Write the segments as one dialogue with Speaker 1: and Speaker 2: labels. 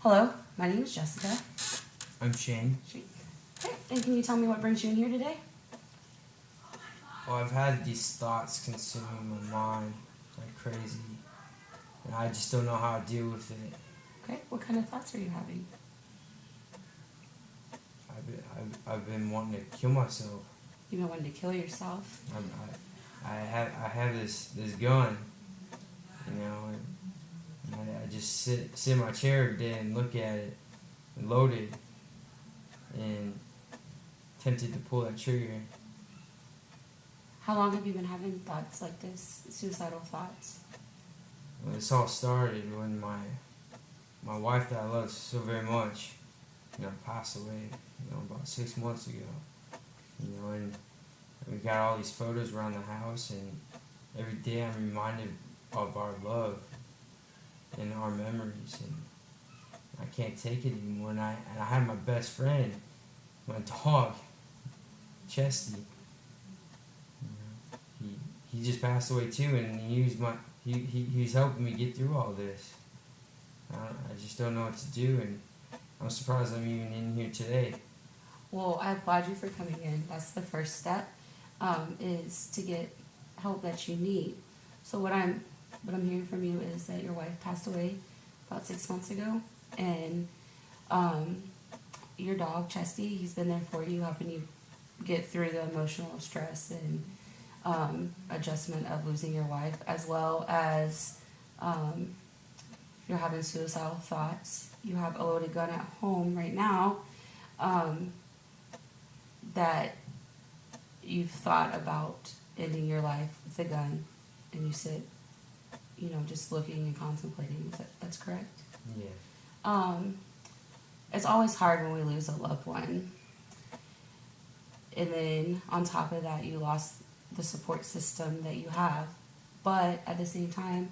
Speaker 1: Hello, my name is Jessica.
Speaker 2: I'm Shane.
Speaker 1: Okay, and can you tell me what brings you in here today?
Speaker 2: Well, I've had these thoughts consuming my mind like crazy, and I just don't know how to deal with it.
Speaker 1: Okay, what kind of thoughts are you having?
Speaker 2: I've been wanting to kill myself.
Speaker 1: You've been wanting to kill yourself.
Speaker 2: I have this gun, and I just sit in my chair every day and look at it, and load it, and tempted to pull that trigger.
Speaker 1: How long have you been having thoughts like this, suicidal thoughts?
Speaker 2: Well, this all started when my wife that I love so very much, passed away, about 6 months ago. And we got all these photos around the house, and every day I'm reminded of our love and our memories, and I can't take it anymore. And I had my best friend, my dog, Chesty. He just passed away too, and he's helping me get through all this. I just don't know what to do, and I'm surprised I'm even in here today.
Speaker 1: Well, I applaud you for coming in. That's the first step, is to get help that you need. So what I'm hearing from you is that your wife passed away about 6 months ago, and your dog Chesty, he's been there for you, helping you get through the emotional stress and adjustment of losing your wife, as well as you're having suicidal thoughts. You have a loaded gun at home right now that you've thought about ending your life with a gun, and you sit, just looking and contemplating. That's correct?
Speaker 2: Yeah.
Speaker 1: It's always hard when we lose a loved one. And then on top of that, you lost the support system that you have. But at the same time,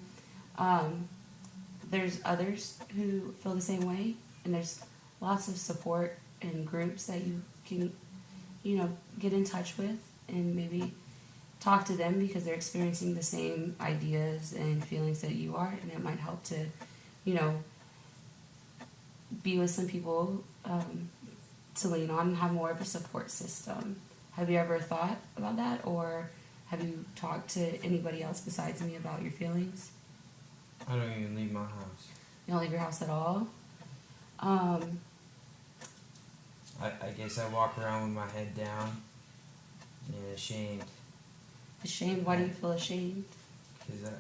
Speaker 1: there's others who feel the same way, and there's lots of support and groups that you can, get in touch with and maybe talk to them because they're experiencing the same ideas and feelings that you are, and it might help to, be with some people to lean on and have more of a support system. Have you ever thought about that, or have you talked to anybody else besides me about your feelings?
Speaker 2: I don't even leave my house.
Speaker 1: You don't leave your house at all?
Speaker 2: I guess I walk around with my head down and ashamed.
Speaker 1: Ashamed? Why do you feel ashamed?
Speaker 2: Because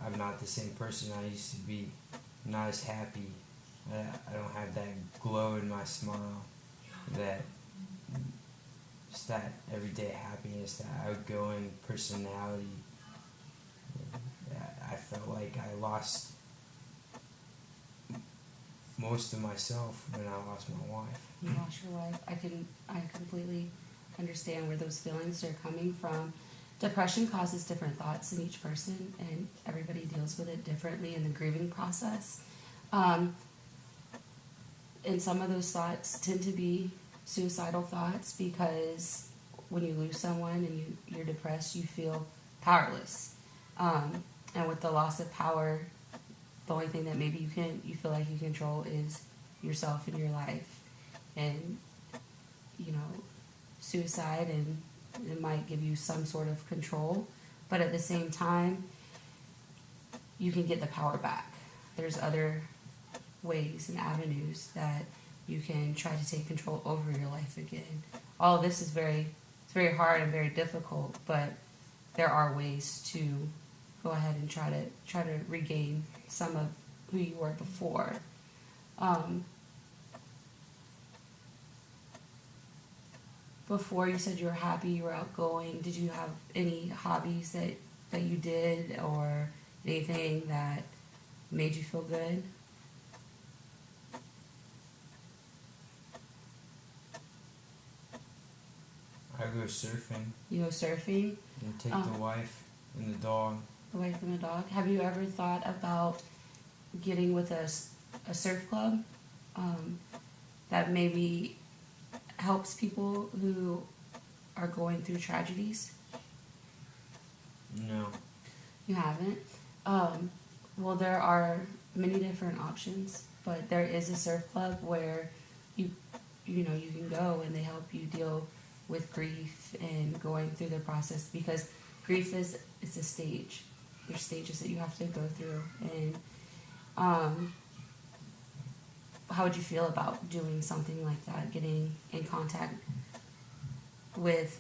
Speaker 2: I'm not the same person I used to be. I'm not as happy. I don't have that glow in my smile, just that everyday happiness, that outgoing personality. I felt like I lost most of myself when I lost my wife.
Speaker 1: You lost your wife. I completely understand where those feelings are coming from. Depression causes different thoughts in each person, and everybody deals with it differently in the grieving process. And some of those thoughts tend to be suicidal thoughts because when you lose someone and you're depressed, you feel powerless. And with the loss of power, the only thing that maybe you feel like you control is yourself and your life. And, suicide, and it might give you some sort of control, but at the same time, you can get the power back. There's other ways and avenues that you can try to take control over your life again. All of this is very hard and very difficult, but there are ways to go ahead and try to regain some of who you were before. Before, you said you were happy, you were outgoing. Did you have any hobbies that you did, or anything that made you feel good?
Speaker 2: I go surfing.
Speaker 1: You go surfing?
Speaker 2: And take the wife and the dog.
Speaker 1: The wife and the dog. Have you ever thought about getting with a surf club that maybe helps people who are going through tragedies?
Speaker 2: No.
Speaker 1: You haven't? Well, there are many different options, but there is a surf club where you know you can go and they help you deal with grief and going through the process, because grief is, it's a stage. There's stages that you have to go through. And how would you feel about doing something like that, getting in contact with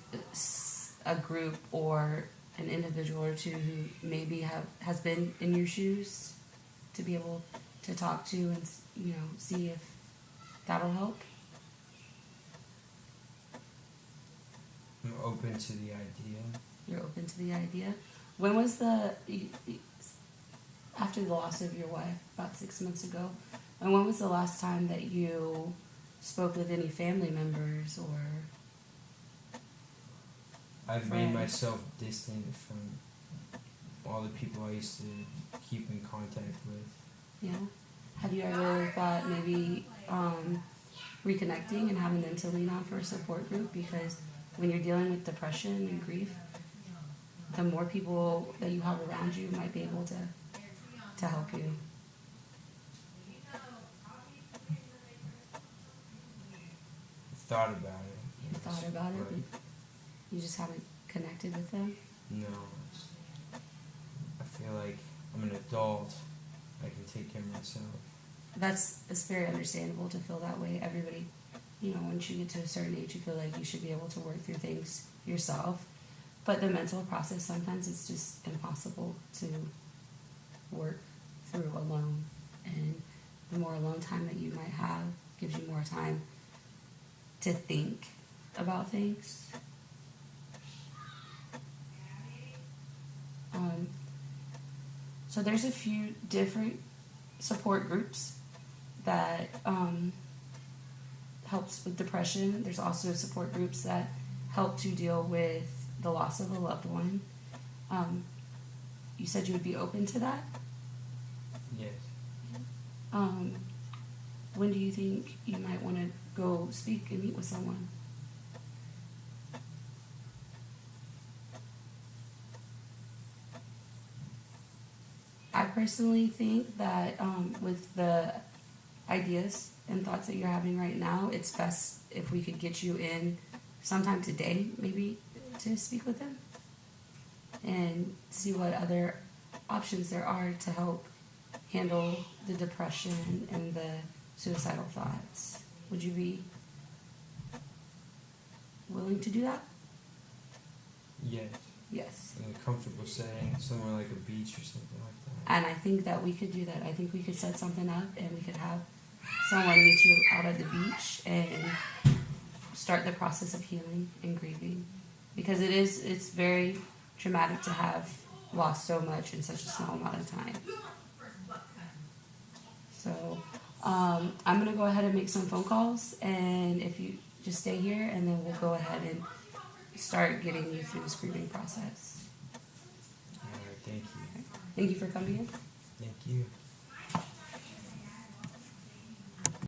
Speaker 1: a group or an individual or two who maybe has been in your shoes, to be able to talk to and, you know, see if that'll help?
Speaker 2: I'm open to the idea.
Speaker 1: You're open to the idea. When was after the loss of your wife, about 6 months ago, and when was the last time that you spoke with any family members or
Speaker 2: I've
Speaker 1: friends?
Speaker 2: made myself distant from all the people I used to keep in contact with.
Speaker 1: Yeah. Have you ever thought maybe reconnecting and having them to lean on for a support group? Because when you're dealing with depression and grief, the more people that you have around you might be able to help you.
Speaker 2: I've thought about it.
Speaker 1: You thought about it, but you just haven't connected with them?
Speaker 2: No. I feel like I'm an adult. I can take care of myself.
Speaker 1: It's very understandable to feel that way. Everybody, you know, once you get to a certain age, you feel like you should be able to work through things yourself. But the mental process, sometimes it's just impossible to work through alone. And the more alone time that you might have gives you more time to think about things. So there's a few different support groups that helps with depression. There's also support groups that help to deal with the loss of a loved one. You said you would be open to that?
Speaker 2: Yes.
Speaker 1: When do you think you might want to go speak and meet with someone? I personally think that with the ideas and thoughts that you're having right now, it's best if we could get you in sometime today, maybe, to speak with them and see what other options there are to help handle the depression and the suicidal thoughts. Would you be willing to do that?
Speaker 2: Yes.
Speaker 1: Yes.
Speaker 2: In a comfortable setting, somewhere like a beach or something like that.
Speaker 1: And I think that we could do that. I think we could set something up and we could have someone meet you out at the beach and start the process of healing and grieving. Because it's very traumatic to have lost so much in such a small amount of time. So I'm going to go ahead and make some phone calls, and if you just stay here, and then we'll go ahead and start getting you through this grieving process.
Speaker 2: All right, thank you.
Speaker 1: Thank you for coming in.
Speaker 2: Thank you.